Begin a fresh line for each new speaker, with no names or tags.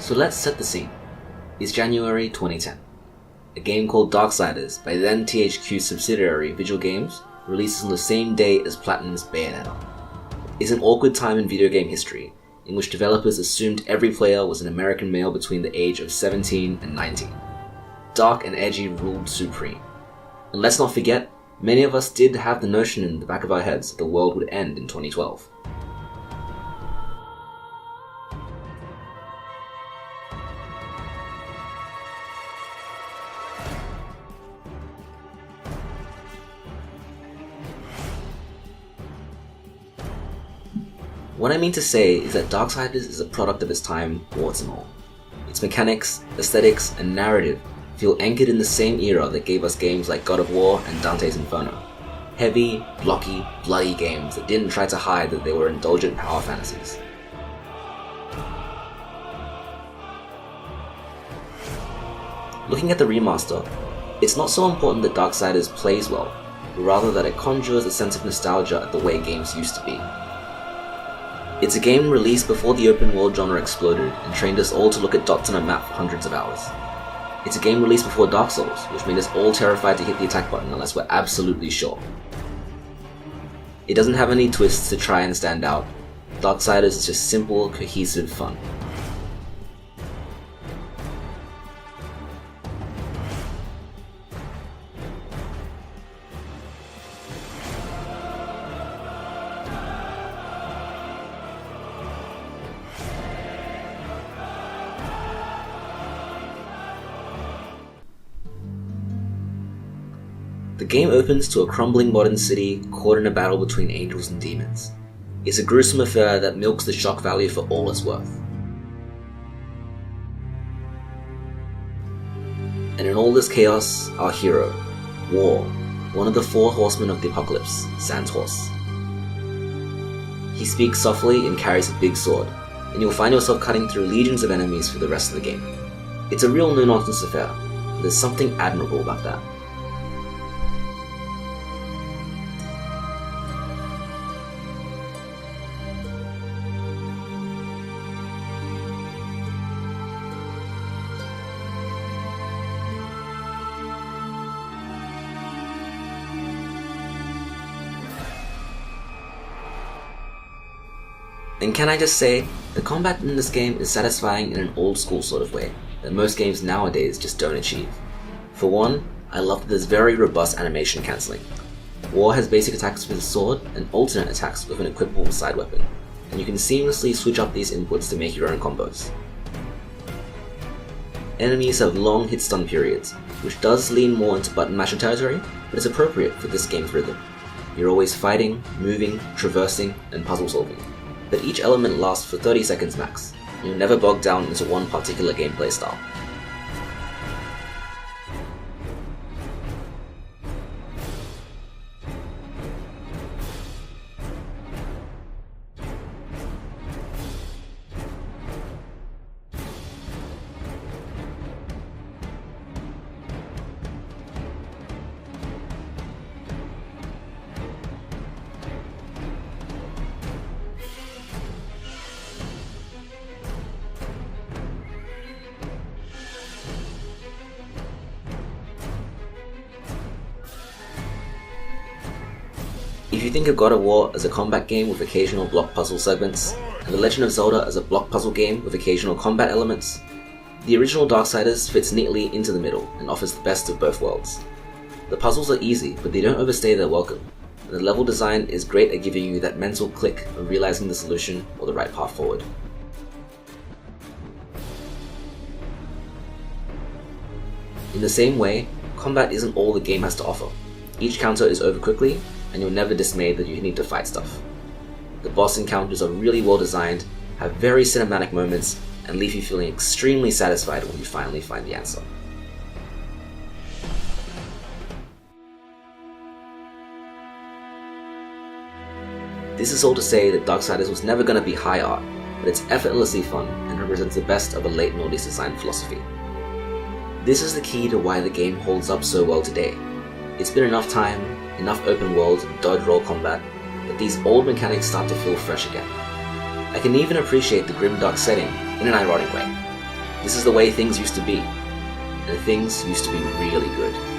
So let's set the scene. It's January 2010. A game called Darksiders by then THQ subsidiary Vigil Games releases on the same day as Platinum's Bayonetta. It's an awkward time in video game history, in which developers assumed every player was an American male between the age of 17 and 19. Dark and edgy ruled supreme. And let's not forget, many of us did have the notion in the back of our heads that the world would end in 2012. What I mean to say is that Darksiders is a product of its time, warts and all. Its mechanics, aesthetics, and narrative feel anchored in the same era that gave us games like God of War and Dante's Inferno. Heavy, blocky, bloody games that didn't try to hide that they were indulgent power fantasies. Looking at the remaster, it's not so important that Darksiders plays well, but rather that it conjures a sense of nostalgia at the way games used to be. It's a game released before the open world genre exploded and trained us all to look at dots on a map for hundreds of hours. It's a game released before Dark Souls, which made us all terrified to hit the attack button unless we're absolutely sure. It doesn't have any twists to try and stand out. Darksiders is just simple, cohesive fun. The game opens to a crumbling modern city caught in a battle between angels and demons. It's a gruesome affair that milks the shock value for all it's worth. And in all this chaos, our hero, War, one of the four horsemen of the apocalypse, Sandhorse. He speaks softly and carries a big sword, and you'll find yourself cutting through legions of enemies for the rest of the game. It's a real no-nonsense affair, but there's something admirable about that. And can I just say, the combat in this game is satisfying in an old school sort of way that most games nowadays just don't achieve. For one, I love that there's very robust animation cancelling. War has basic attacks with a sword and alternate attacks with an equipable side weapon, and you can seamlessly switch up these inputs to make your own combos. Enemies have long hit stun periods, which does lean more into button masher territory, but is appropriate for this game's rhythm. You're always fighting, moving, traversing, and puzzle solving. But each element lasts for 30 seconds max, and you're never bogged down into one particular gameplay style. If you think of God of War as a combat game with occasional block puzzle segments, and The Legend of Zelda as a block puzzle game with occasional combat elements, the original Darksiders fits neatly into the middle and offers the best of both worlds. The puzzles are easy, but they don't overstay their welcome, and the level design is great at giving you that mental click of realizing the solution or the right path forward. In the same way, combat isn't all the game has to offer. Each counter is over quickly, and you're never dismayed that you need to fight stuff. The boss encounters are really well designed, have very cinematic moments, and leave you feeling extremely satisfied when you finally find the answer. This is all to say that Darksiders was never going to be high art, but it's effortlessly fun and represents the best of a late noughties design philosophy. This is the key to why the game holds up so well today. It's been enough time, enough open world and dodge roll combat, that these old mechanics start to feel fresh again. I can even appreciate the grim dark setting in an ironic way. This is the way things used to be, and things used to be really good.